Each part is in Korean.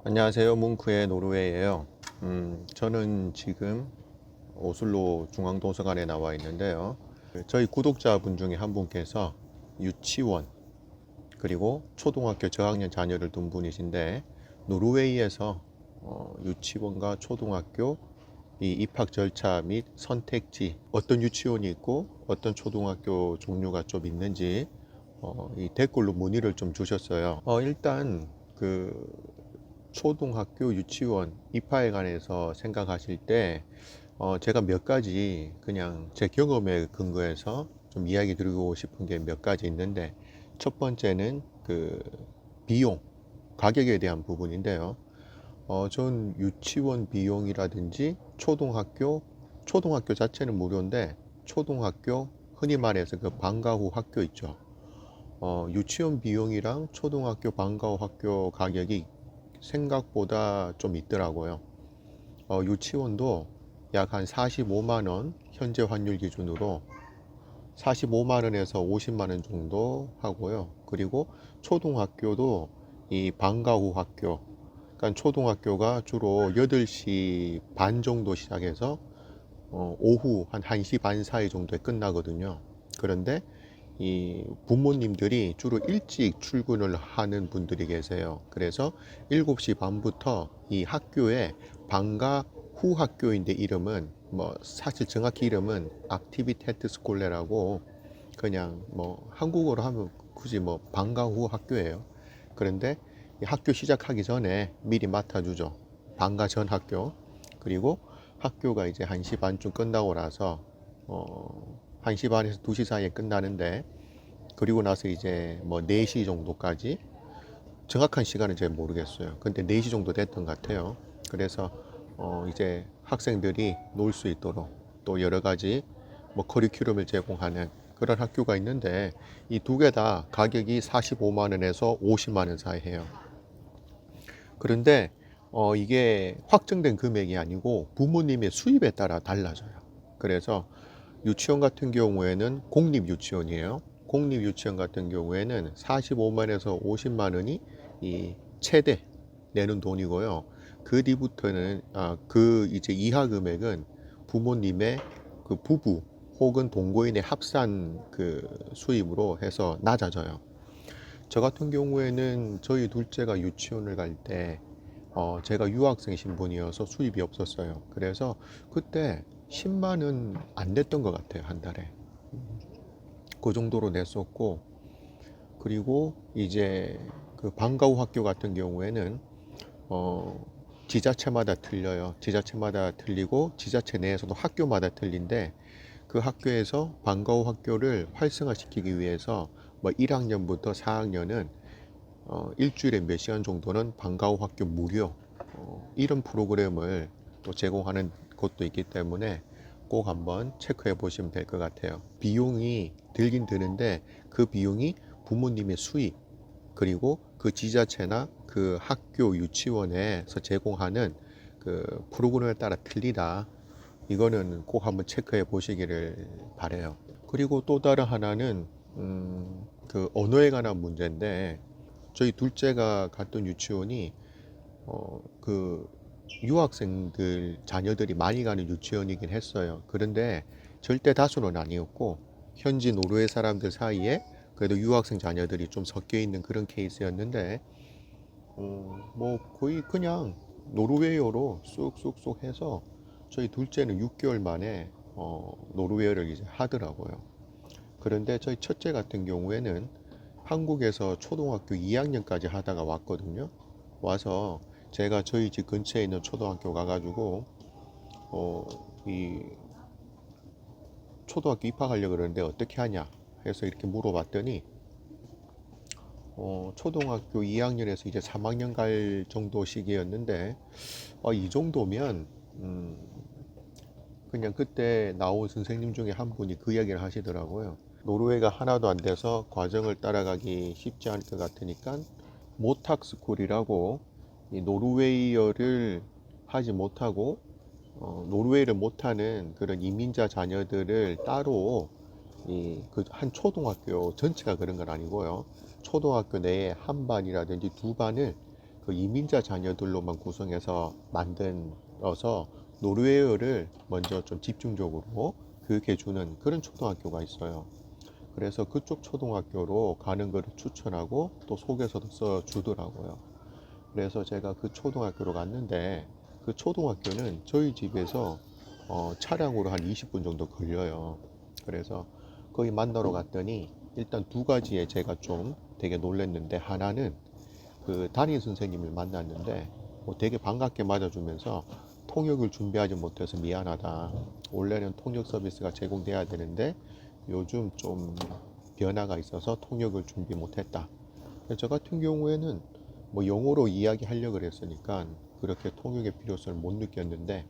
안녕하세요. 뭉크의 노르웨이예요. 저는 지금 오슬로 중앙도서관에 나와 있는데요. 저희 구독자분 중에 한 분께서 유치원 그리고 초등학교 저학년 자녀를 둔 분이신데 노르웨이에서 유치원과 초등학교 이 입학 절차 및 선택지 어떤 유치원이 있고 어떤 초등학교 종류가 좀 있는지 이 댓글로 문의를 좀 주셨어요. 일단 그 초등학교 유치원 입학에 관해서 생각하실 때 제가 몇 가지 그냥 제 경험에 근거해서 좀 이야기 드리고 싶은 게 몇 가지 있는데, 첫 번째는 그 비용, 가격에 대한 부분인데요. 전 유치원 비용이라든지 초등학교 자체는 무료인데, 초등학교 흔히 말해서 그 방과 후 학교 있죠. 유치원 비용이랑 초등학교 방과 후 학교 가격이 생각보다 좀 있더라고요. 유치원도 약 한 45만 원, 현재 환율 기준으로 45만 원에서 50만 원 정도 하고요. 그리고 초등학교도 이 방과 후 학교, 그러니까 초등학교가 주로 8시 반 정도 시작해서 오후 한 1시 반 사이 정도에 끝나거든요. 그런데 이 부모님들이 주로 일찍 출근을 하는 분들이 계세요. 그래서 7시 반부터 이 학교에 방과 후 학교인데, 이름은 뭐 사실 정확히 이름은 악티비테트 스콜레라고, 그냥 뭐 한국어로 하면 굳이 뭐 방과 후 학교예요. 그런데 이 학교 시작하기 전에 미리 맡아주죠. 방과 전 학교. 그리고 학교가 이제 1시 반쯤 끝나고 나서 1시 반에서 2시 사이에 끝나는데, 그리고 나서 이제 뭐 4시 정도까지, 정확한 시간은 잘 모르겠어요. 근데 4시 정도 됐던 것 같아요. 그래서 이제 학생들이 놀 수 있도록 또 여러 가지 뭐 커리큘럼을 제공하는 그런 학교가 있는데, 이 두 개 다 가격이 45만 원에서 50만 원 사이 해요. 그런데 이게 확정된 금액이 아니고 부모님의 수입에 따라 달라져요. 그래서 유치원 같은 경우에는 공립 유치원이에요. 공립 유치원 같은 경우에는 45만에서 50만 원이 이 최대 내는 돈이고요. 그 뒤부터는 그 이제 이하 금액은 부모님의 그 부부 혹은 동거인의 합산 그 수입으로 해서 낮아져요. 저 같은 경우에는 저희 둘째가 유치원을 갈 때 제가 유학생 신분이어서 수입이 없었어요. 그래서 그때 10만 원 안 냈던 것 같아요, 한 달에. 그 정도로 냈었고, 그리고 이제 그 방과 후 학교 같은 경우에는 어, 지자체마다 틀려요. 지자체마다 틀리고 지자체 내에서도 학교마다 틀린데, 그 학교에서 방과 후 학교를 활성화시키기 위해서 뭐 1학년부터 4학년은 일주일에 몇 시간 정도는 방과 후 학교 무료, 이런 프로그램을 또 제공하는 곳도 있기 때문에 꼭 한번 체크해 보시면 될 것 같아요. 비용이 들긴 드는데, 그 비용이 부모님의 수입 그리고 그 지자체나 그 학교 유치원에서 제공하는 그 프로그램에 따라 틀리다. 이거는 꼭 한번 체크해 보시기를 바래요. 그리고 또 다른 하나는 그 언어에 관한 문제인데, 저희 둘째가 갔던 유치원이 그 유학생들 자녀들이 많이 가는 유치원이긴 했어요. 그런데 절대 다수는 아니었고, 현지 노르웨이 사람들 사이에 그래도 유학생 자녀들이 좀 섞여 있는 그런 케이스였는데, 뭐 거의 그냥 노르웨이어로 쑥쑥쑥 해서 저희 둘째는 6개월 만에 노르웨이어를 이제 하더라고요. 그런데 저희 첫째 같은 경우에는 한국에서 초등학교 2학년까지 하다가 왔거든요. 와서 제가 저희 집 근처에 있는 초등학교 가가지고 이 초등학교 입학하려고 그러는데 어떻게 하냐 해서 이렇게 물어봤더니 초등학교 2학년에서 이제 3학년 갈 정도 시기였는데, 이 정도면 그냥 그때 나온 선생님 중에 한 분이 그 이야기를 하시더라고요. 노르웨이가 하나도 안 돼서 과정을 따라가기 쉽지 않을 것 같으니까 모탁스쿨이라고, 이 노르웨이어를 하지 못하고 노르웨이를 못하는 그런 이민자 자녀들을 따로 이 그 한 초등학교 전체가 그런 건 아니고요. 초등학교 내에 한 반이라든지 두 반을 그 이민자 자녀들로만 구성해서 만들어서 노르웨이어를 먼저 좀 집중적으로 교육해 주는 그런 초등학교가 있어요. 그래서 그쪽 초등학교로 가는 것을 추천하고 또 속에서도 써 주더라고요. 그래서 제가 그 초등학교로 갔는데 그 초등학교는 저희 집에서 차량으로 한 20분 정도 걸려요. 그래서 거기 만나러 갔더니 일단 두 가지에 제가 좀 되게 놀랐는데, 하나는 그 담임 선생님을 만났는데 되게 반갑게 맞아주면서 통역을 준비하지 못해서 미안하다. 원래는 통역 서비스가 제공돼야 되는데 요즘 좀 변화가 있어서 통역을 준비 못했다. 저 같은 경우에는 뭐 영어로 이야기하려고 그랬으니까 그렇게 통역의 필요성을 못 느꼈는데,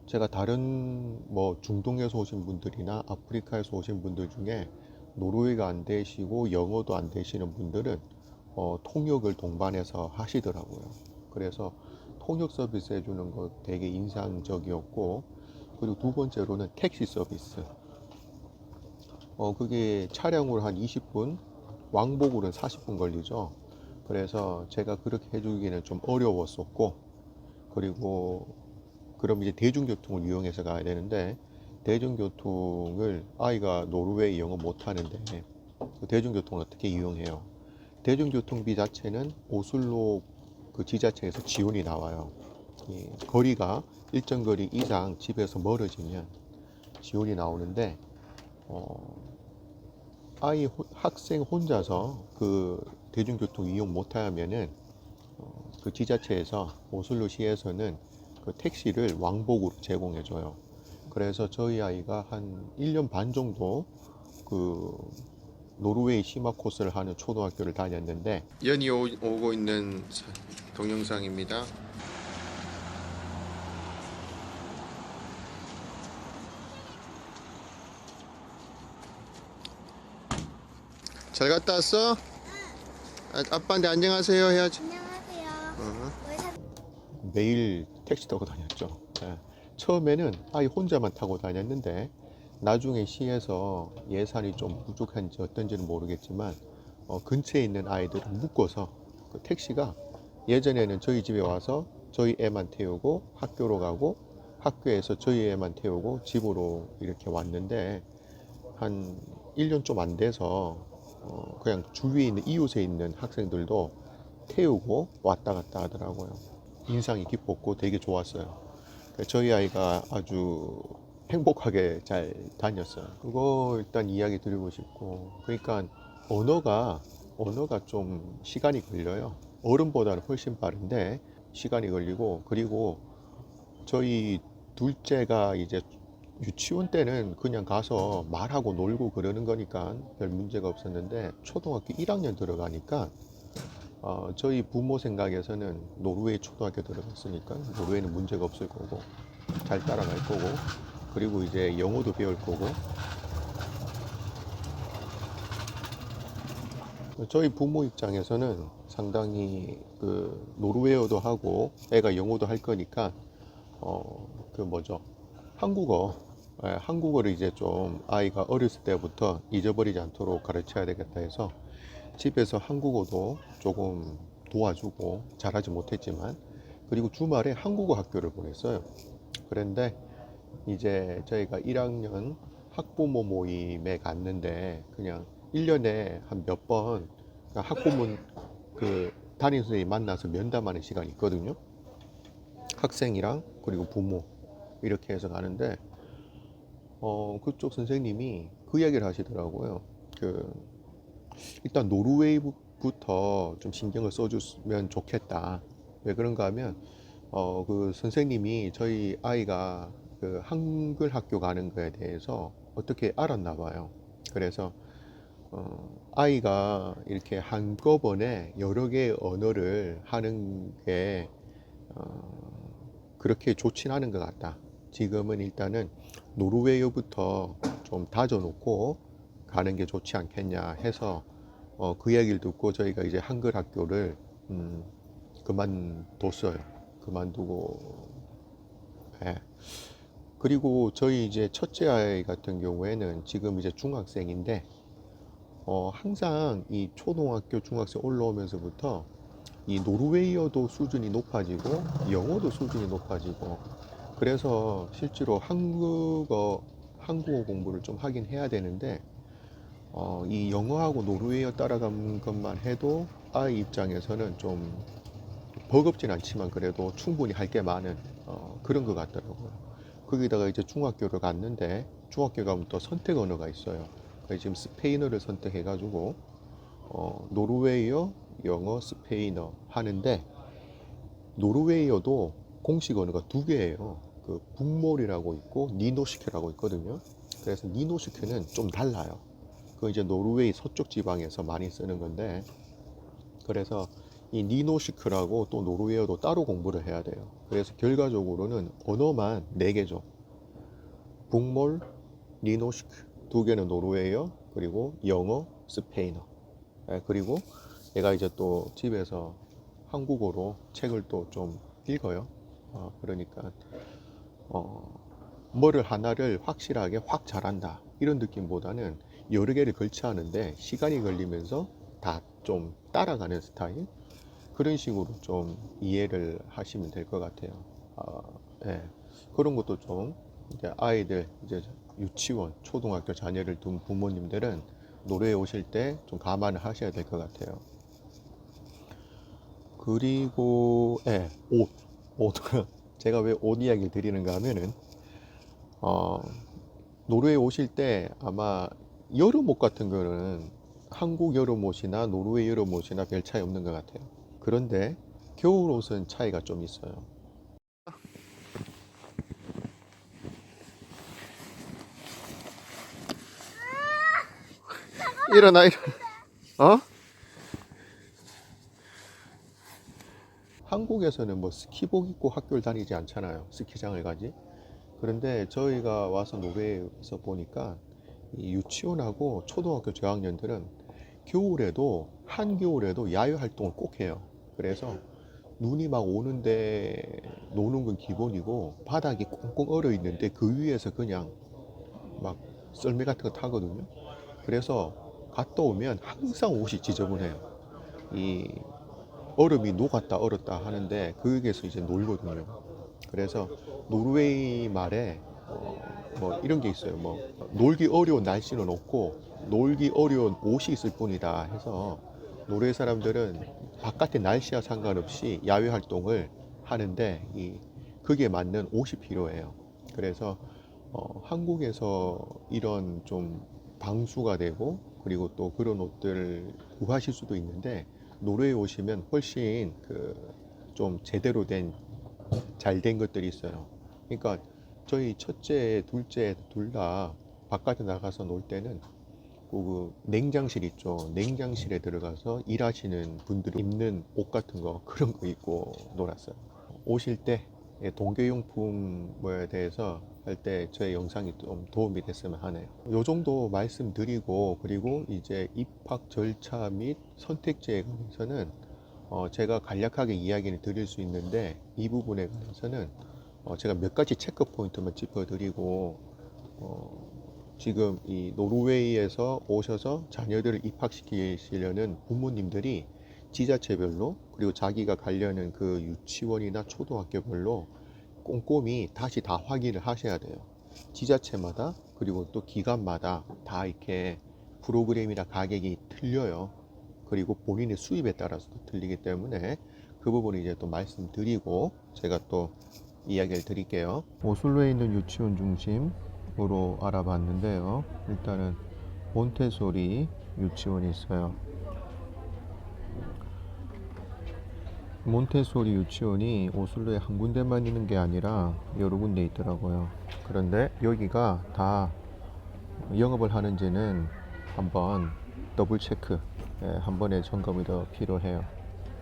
제가 다른 뭐 중동에서 오신 분들이나 아프리카에서 오신 분들 중에 노르웨이가 안 되시고 영어도 안 되시는 분들은 통역을 동반해서 하시더라고요. 그래서 통역 서비스 해주는 거 되게 인상적이었고, 그리고 두 번째로는 택시 서비스. 그게 차량으로 한 20분, 왕복으로는 40분 걸리죠. 그래서 제가 그렇게 해주기는 좀 어려웠었고, 그리고 그럼 이제 대중교통을 이용해서 가야 되는데, 대중교통을 아이가 노르웨이 영어 못하는데 그 대중교통을 어떻게 이용해요? 대중교통비 자체는 오슬로 그 지자체에서 지원이 나와요. 이 거리가 일정 거리 이상 집에서 멀어지면 지원이 나오는데, 학생 혼자서 그 대중교통 이용 못하면은 그 지자체에서 오슬로시에서는 그 택시를 왕복으로 제공해줘요. 그래서 저희 아이가 한 1년 반 정도 그 노르웨이 심화 코스를 하는 초등학교를 다녔는데, 연이 오고 있는 동영상입니다. 잘 갔다 왔어? 아빠한테 안녕하세요 해야지. 안녕하세요. 매일 택시 타고 다녔죠. 예. 처음에는 아이 혼자만 타고 다녔는데 나중에 시에서 예산이 좀 부족한지 어떤지는 모르겠지만 근처에 있는 아이들을 묶어서 그 택시가, 예전에는 저희 집에 와서 저희 애만 태우고 학교로 가고 학교에서 저희 애만 태우고 집으로 이렇게 왔는데, 한 1년 좀 안 돼서 그냥 주위에 있는 이웃에 있는 학생들도 태우고 왔다 갔다 하더라고요. 인상이 깊었고 되게 좋았어요. 저희 아이가 아주 행복하게 잘 다녔어요. 그거 일단 이야기 드리고 싶고, 그러니까 언어가 좀 시간이 걸려요. 어른보다는 훨씬 빠른데 시간이 걸리고, 그리고 저희 둘째가 이제 유치원 때는 그냥 가서 말하고 놀고 그러는 거니까 별 문제가 없었는데, 초등학교 1학년 들어가니까 저희 부모 생각에서는 노르웨이 초등학교 들어갔으니까 노르웨이는 문제가 없을 거고 잘 따라갈 거고, 그리고 이제 영어도 배울 거고, 저희 부모 입장에서는 상당히 그 노르웨어도 하고 애가 영어도 할 거니까 그 뭐죠, 한국어를 이제 좀 아이가 어렸을 때부터 잊어버리지 않도록 가르쳐야 되겠다 해서 집에서 한국어도 조금 도와주고, 잘하지 못했지만, 그리고 주말에 한국어 학교를 보냈어요. 그런데 이제 저희가 1학년 학부모 모임에 갔는데 그냥 1년에 한 몇 번 학부모 그 담임 선생님 만나서 면담하는 시간이 있거든요. 학생이랑 그리고 부모 이렇게 해서 가는데 그쪽 선생님이 그 얘기를 하시더라고요. 그 일단 노르웨이부터 좀 신경을 써주면 좋겠다. 왜 그런가 하면 그 선생님이 저희 아이가 그 한글 학교 가는 거에 대해서 어떻게 알았나 봐요. 그래서 아이가 이렇게 한꺼번에 여러 개의 언어를 하는 게 그렇게 좋진 않은 것 같다. 지금은 일단은 노르웨이어부터 좀 다져놓고 가는 게 좋지 않겠냐 해서 그 얘기를 듣고 저희가 이제 한글 학교를 그만뒀어요. 그만두고, 예. 그리고 저희 이제 첫째 아이 같은 경우에는 지금 이제 중학생인데 항상 이 초등학교 중학생 올라오면서부터 이 노르웨이어도 수준이 높아지고 영어도 수준이 높아지고 그래서 실제로 한국어 공부를 좀 하긴 해야 되는데 이 영어하고 노르웨이어 따라가는 것만 해도 아이 입장에서는 좀 버겁진 않지만 그래도 충분히 할 게 많은 그런 것 같더라고요. 거기다가 이제 중학교를 갔는데 중학교 가면 또 선택 언어가 있어요. 그래서 지금 스페인어를 선택해가지고 노르웨이어, 영어, 스페인어 하는데 노르웨이어도 공식 언어가 두 개예요. 그 북몰이라고 있고 니노시크라고 있거든요. 그래서 니노시크는 좀 달라요. 그 이제 노르웨이 서쪽 지방에서 많이 쓰는 건데 그래서 이 니노시크라고 또 노르웨이어도 따로 공부를 해야 돼요. 그래서 결과적으로는 언어만 4개죠. 북몰, 니노시크 두 개는 노르웨이어 그리고 영어, 스페인어. 그리고 얘가 이제 또 집에서 한국어로 책을 또 좀 읽어요. 그러니까 뭐를 하나를 확실하게 확 잘한다 이런 느낌보다는 여러 개를 걸치 하는데 시간이 걸리면서 다 좀 따라가는 스타일 그런 식으로 좀 이해를 하시면 될 것 같아요. 네. 그런 것도 좀 이제 아이들 이제 유치원, 초등학교 자녀를 둔 부모님들은 노래에 오실 때 좀 감안을 하셔야 될 것 같아요. 그리고 옷은 제가 왜 옷 이야기를 드리는가 하면은 어, 노르웨이 오실 때 아마 여름 옷 같은 거는 한국 여름 옷이나 노르웨이 여름 옷이나 별 차이 없는 것 같아요. 그런데 겨울 옷은 차이가 좀 있어요. 일어나, 일어나. 어? 한국에서는 뭐 스키복 입고 학교를 다니지 않잖아요. 스키장을 가지. 그런데 저희가 와서 노르웨이에서 보니까 이 유치원하고 초등학교 저학년들은 겨울에도 한겨울에도 야외 활동을 꼭 해요. 그래서 눈이 막 오는데 노는 건 기본이고 바닥이 꽁꽁 얼어 있는데 그 위에서 그냥 막 썰매 같은 거 타거든요. 그래서 갔다 오면 항상 옷이 지저분해요. 이 얼음이 녹았다 얼었다 하는데 거기에서 이제 놀거든요. 그래서 노르웨이 말에 뭐 이런 게 있어요. 뭐 놀기 어려운 날씨는 없고 놀기 어려운 옷이 있을 뿐이다 해서 노르웨이 사람들은 바깥의 날씨와 상관없이 야외 활동을 하는데 그게 맞는 옷이 필요해요. 그래서 한국에서 이런 좀 방수가 되고 그리고 또 그런 옷들을 구하실 수도 있는데 노르웨이 오시면 훨씬 그 좀 제대로 된 잘 된 것들이 있어요. 그러니까 저희 첫째, 둘째 둘 다 바깥에 나가서 놀 때는 그 냉장실 있죠. 냉장실에 들어가서 일하시는 분들이 입는 옷 같은 거 그런 거 입고 놀았어요. 오실 때 동계용품에 대해서 할 때 저의 영상이 좀 도움이 됐으면 하네요. 요 정도 말씀드리고 그리고 이제 입학 절차 및 선택지에 관해서는 제가 간략하게 이야기를 드릴 수 있는데 이 부분에 관해서는 제가 몇 가지 체크 포인트만 짚어드리고 지금 이 노르웨이에서 오셔서 자녀들을 입학시키시려는 부모님들이 지자체별로 그리고 자기가 가려는 그 유치원이나 초등학교별로 꼼꼼히 다시 다 확인을 하셔야 돼요. 지자체마다 그리고 또 기관마다 다 이렇게 프로그램이나 가격이 틀려요. 그리고 본인의 수입에 따라서도 틀리기 때문에 그 부분을 이제 또 말씀드리고 제가 또 이야기를 드릴게요. 오슬로에 있는 유치원 중심으로 알아봤는데요. 일단은 몬테소리 유치원이 있어요. 몬테소리 유치원이 오슬로에 한 군데만 있는 게 아니라 여러 군데 있더라고요. 그런데 여기가 다 영업을 하는지는 한번 더블 체크 한 번에 점검이 더 필요해요.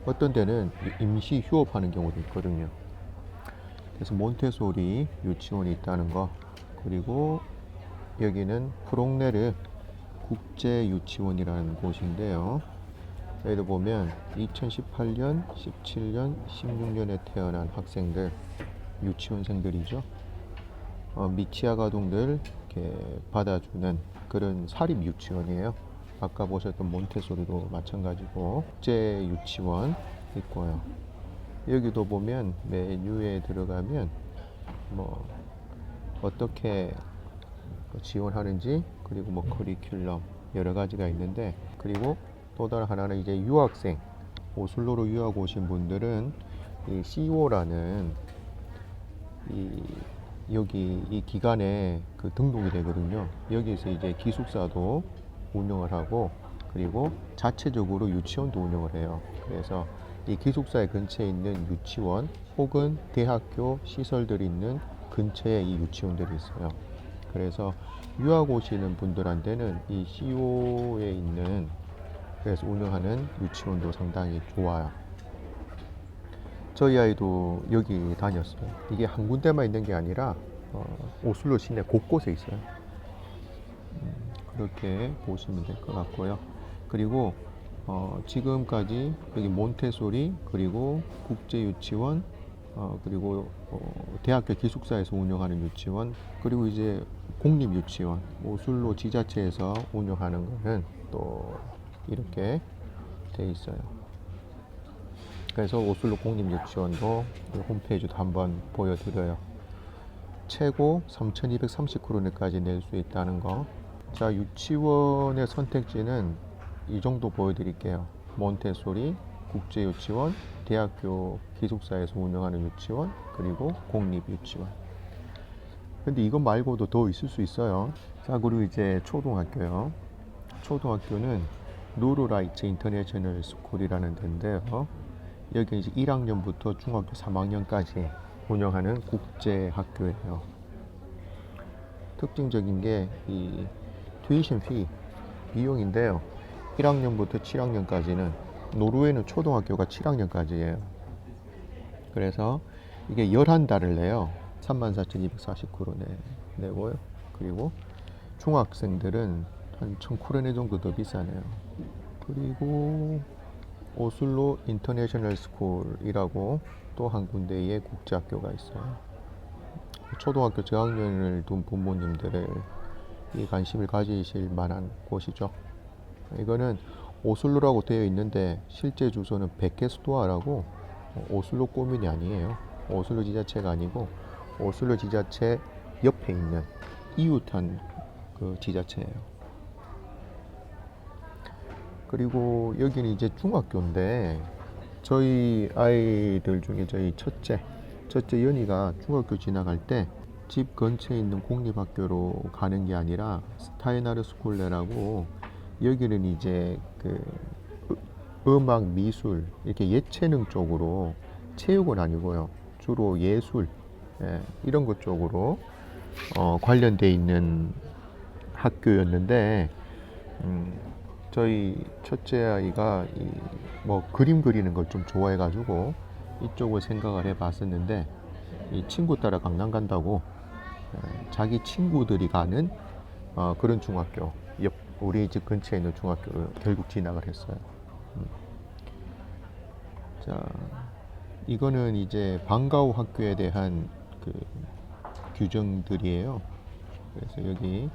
어떤 데는 임시 휴업하는 경우도 있거든요. 그래서 몬테소리 유치원이 있다는 거, 그리고 여기는 프롱네르 국제 유치원이라는 곳인데요. 여기도 보면 2018년, 17년, 16년에 태어난 학생들, 유치원생들이죠. 미취학 아동들 이렇게 받아주는 그런 사립 유치원이에요. 아까 보셨던 몬테소리도 마찬가지고 국제 유치원 있고요. 여기도 보면 메뉴에 들어가면 뭐 어떻게 지원하는지, 그리고 뭐 커리큘럼 여러 가지가 있는데, 그리고 또 다른 하나는 이제 유학생, 오슬로로 유학 오신 분들은 이 CO라는 이 여기 이 기관에 그 등록이 되거든요. 여기서 이제 기숙사도 운영을 하고, 그리고 자체적으로 유치원도 운영을 해요. 그래서 이 기숙사의 근처에 있는 유치원 혹은 대학교 시설들이 있는 근처에 이 유치원들이 있어요. 그래서 유학 오시는 분들한테는 이 CO에 있는, 그래서 운영하는 유치원도 상당히 좋아요. 저희 아이도 여기 다녔어요. 이게 한 군데만 있는 게 아니라 오슬로 시내 곳곳에 있어요. 그렇게 보시면 될 것 같고요. 그리고 지금까지 여기 몬테소리, 그리고 국제유치원, 그리고 대학교 기숙사에서 운영하는 유치원, 그리고 이제 공립유치원, 오슬로 지자체에서 운영하는 거는 또 이렇게 돼 있어요. 그래서 오슬로 공립유치원도 홈페이지도 한번 보여드려요. 최고 3,230크로네까지 낼 수 있다는 거. 자, 유치원의 선택지는 이 정도 보여드릴게요. 몬테소리, 국제유치원, 대학교 기숙사에서 운영하는 유치원, 그리고 공립유치원. 근데 이것 말고도 더 있을 수 있어요. 자, 그리고 이제 초등학교요. 초등학교는 노르라이츠 인터내셔널 스쿨이라는 데인데요. 여기 이제 1학년부터 중학교 3학년까지 운영하는 국제 학교예요. 특징적인 게 이 튜이션 피 비용인데요. 1학년부터 7학년까지는, 노르웨이는 초등학교가 7학년까지예요. 그래서 이게 11달을 내요. 34,240크로 내고요. 그리고 중학생들은 한 1,000크로네 정도 더 비싸네요. 그리고 오슬로 인터내셔널 스쿨이라고 또 한 군데의 국제학교가 있어요. 초등학교 저학년을 둔 부모님들의 이 관심을 가지실 만한 곳이죠. 이거는 오슬로라고 되어 있는데 실제 주소는 베케스토아라고, 오슬로 꼬민이 아니에요. 오슬로 지자체가 아니고 오슬로 지자체 옆에 있는 이웃한 그 지자체예요. 그리고 여기는 이제 중학교인데, 저희 아이들 중에 저희 첫째 연이가 중학교 지나갈 때 집 근처에 있는 공립학교로 가는 게 아니라 스타이나르 스쿨레라고, 여기는 이제 그 음악, 미술, 이렇게 예체능 쪽으로, 체육은 아니고요. 주로 예술, 이런 것 쪽으로 관련돼 있는 학교였는데, 음, 저희 첫째 아이가 뭐 그림 그리는 걸 좀 좋아해가지고 이쪽을 생각을 해봤었는데, 이 친구 따라 강남 간다고 자기 친구들이 가는 그런 중학교, 우리 집 근처에 있는 중학교를 결국 진학을 했어요. 자, 이거는 이제 방과후 학교에 대한 그 규정들이에요. 그래서 여기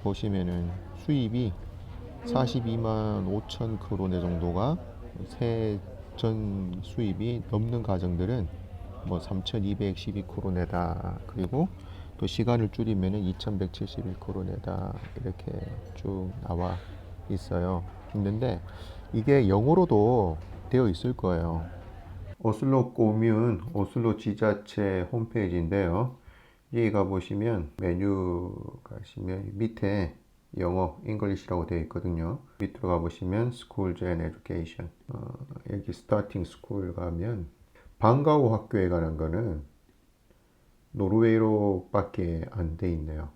보시면은 수입이 42만 5천 크로네 정도가, 세전 수입이 넘는 가정들은 뭐 3,212 크로네다. 그리고 또 시간을 줄이면은 2,171 크로네다. 이렇게 쭉 나와 있어요. 있는데 이게 영어로도 되어 있을 거예요. 오슬로 꼬뮌, 오슬로 지자체 홈페이지인데요. 여기 가보시면 메뉴 가시면 밑에 영어, 잉글리시라고 되어 있거든요. 밑으로 가보시면 Schools and Education. 여기 Starting School 가면 방과후 학교에 관한 거는 노르웨이로밖에 안 돼 있네요.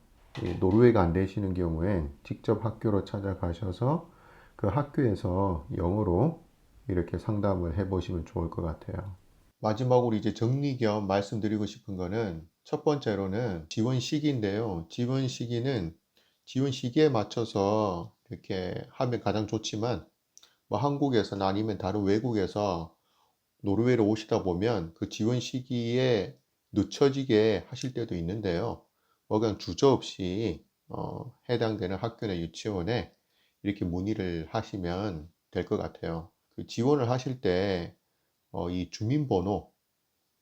노르웨이가 안 되시는 경우엔 직접 학교로 찾아가셔서 그 학교에서 영어로 이렇게 상담을 해보시면 좋을 것 같아요. 마지막으로 이제 정리 겸 말씀드리고 싶은 거는, 첫 번째로는 지원 시기인데요. 지원 시기에 맞춰서 이렇게 하면 가장 좋지만, 뭐 한국에서나 아니면 다른 외국에서 노르웨이로 오시다 보면 그 지원 시기에 늦춰지게 하실 때도 있는데요. 뭐 그냥 주저없이 해당되는 학교나 유치원에 이렇게 문의를 하시면 될 것 같아요. 그 지원을 하실 때 이 주민번호,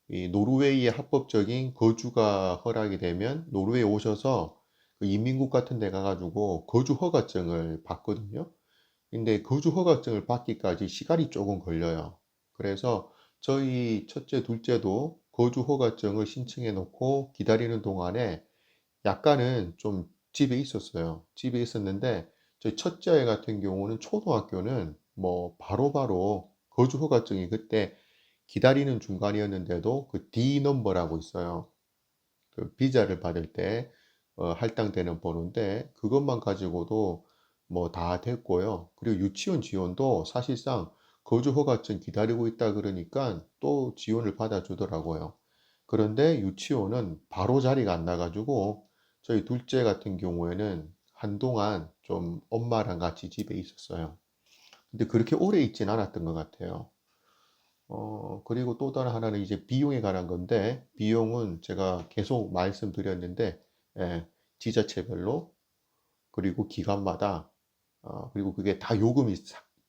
이 노르웨이의 합법적인 거주가 허락이 되면 노르웨이 오셔서 그移民국 같은 데 가가지고 거주 허가증을 받거든요. 근데 거주 허가증을 받기까지 시간이 조금 걸려요. 그래서 저희 첫째, 둘째도 거주 허가증을 신청해 놓고 기다리는 동안에 약간은 좀 집에 있었어요. 집에 있었는데 저희 첫째 아이 같은 경우는 초등학교는 뭐 바로바로 거주 허가증이 그때 기다리는 중간이었는데도 그 D 넘버라고 있어요. 그 비자를 받을 때 할당되는 번호인데 그것만 가지고도 뭐 다 됐고요. 그리고 유치원 지원도 사실상 거주 허가증 기다리고 있다 그러니까 또 지원을 받아주더라고요. 그런데 유치원은 바로 자리가 안 나가지고 저희 둘째 같은 경우에는 한동안 좀 엄마랑 같이 집에 있었어요. 근데 그렇게 오래 있진 않았던 것 같아요. 그리고 또 다른 하나는 이제 비용에 관한 건데, 비용은 제가 계속 말씀드렸는데, 예, 지자체별로, 그리고 기관마다, 그리고 그게 다 요금이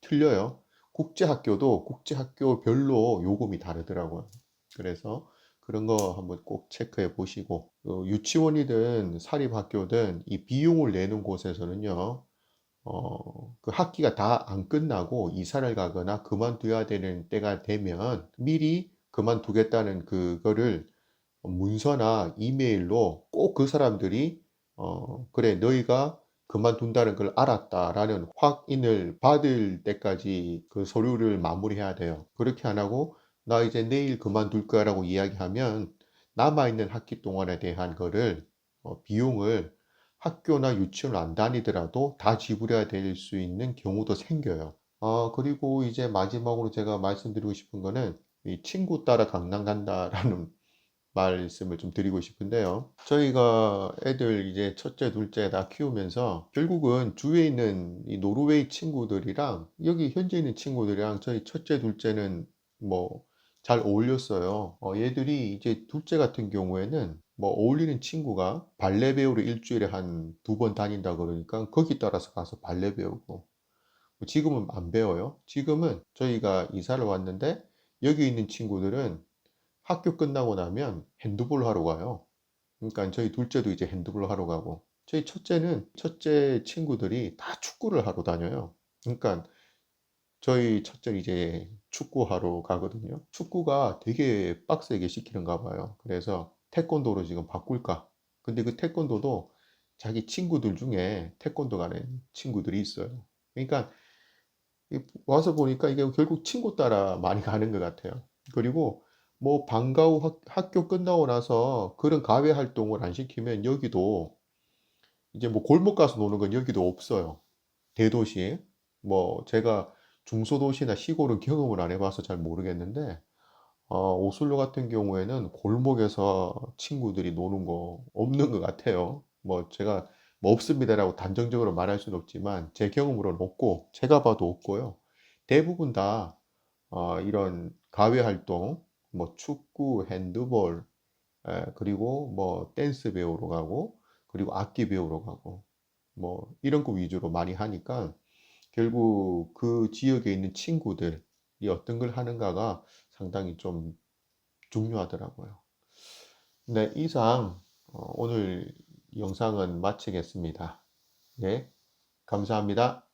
틀려요. 국제학교도 국제학교별로 요금이 다르더라고요. 그래서 그런 거 한번 꼭 체크해 보시고, 유치원이든 사립학교든 이 비용을 내는 곳에서는요, 그 학기가 다 안 끝나고 이사를 가거나 그만둬야 되는 때가 되면 미리 그만두겠다는 그거를 문서나 이메일로 꼭 그 사람들이 그래 너희가 그만둔다는 걸 알았다라는 확인을 받을 때까지 그 서류를 마무리해야 돼요. 그렇게 안 하고 나 이제 내일 그만둘 거야라고 이야기하면 남아있는 학기 동안에 대한 거를 비용을 학교나 유치원을 안 다니더라도 다 지불해야 될 수 있는 경우도 생겨요. 그리고 이제 마지막으로 제가 말씀드리고 싶은 거는 이 친구 따라 강남 간다라는 말씀을 좀 드리고 싶은데요. 저희가 애들 이제 첫째, 둘째 다 키우면서 결국은 주위에 있는 이 노르웨이 친구들이랑 여기 현재 있는 친구들이랑 저희 첫째, 둘째는 뭐 잘 어울렸어요. 얘들이 이제 둘째 같은 경우에는 뭐 어울리는 친구가 발레 배우를 일주일에 한 두 번 다닌다 그러니까 거기 따라서 가서 발레 배우고 지금은 안 배워요. 지금은 저희가 이사를 왔는데 여기 있는 친구들은 학교 끝나고 나면 핸드볼 하러 가요. 그러니까 저희 둘째도 이제 핸드볼 하러 가고 저희 첫째는 첫째 친구들이 다 축구를 하러 다녀요. 그러니까 저희 첫째는 이제 축구하러 가거든요. 축구가 되게 빡세게 시키는가 봐요. 그래서 태권도로 지금 바꿀까? 근데 그 태권도도 자기 친구들 중에 태권도 가는 친구들이 있어요. 그러니까 와서 보니까 이게 결국 친구 따라 많이 가는 것 같아요. 그리고 뭐 방과 후 학교 끝나고 나서 그런 가외 활동을 안 시키면 여기도 이제 뭐 골목 가서 노는 건 여기도 없어요. 대도시에. 뭐 제가 중소도시나 시골은 경험을 안 해봐서 잘 모르겠는데, 오슬로 같은 경우에는 골목에서 친구들이 노는 거 없는 것 같아요. 뭐 제가 뭐 없습니다라고 단정적으로 말할 수는 없지만 제 경험으로는 없고 제가 봐도 없고요. 대부분 다 이런 가외 활동, 뭐 축구, 핸드볼, 그리고 뭐 댄스 배우러 가고, 그리고 악기 배우러 가고, 뭐 이런 거 위주로 많이 하니까 결국 그 지역에 있는 친구들이 어떤 걸 하는가가 상당히 좀 중요하더라고요. 네, 이상 오늘 영상은 마치겠습니다. 네, 감사합니다.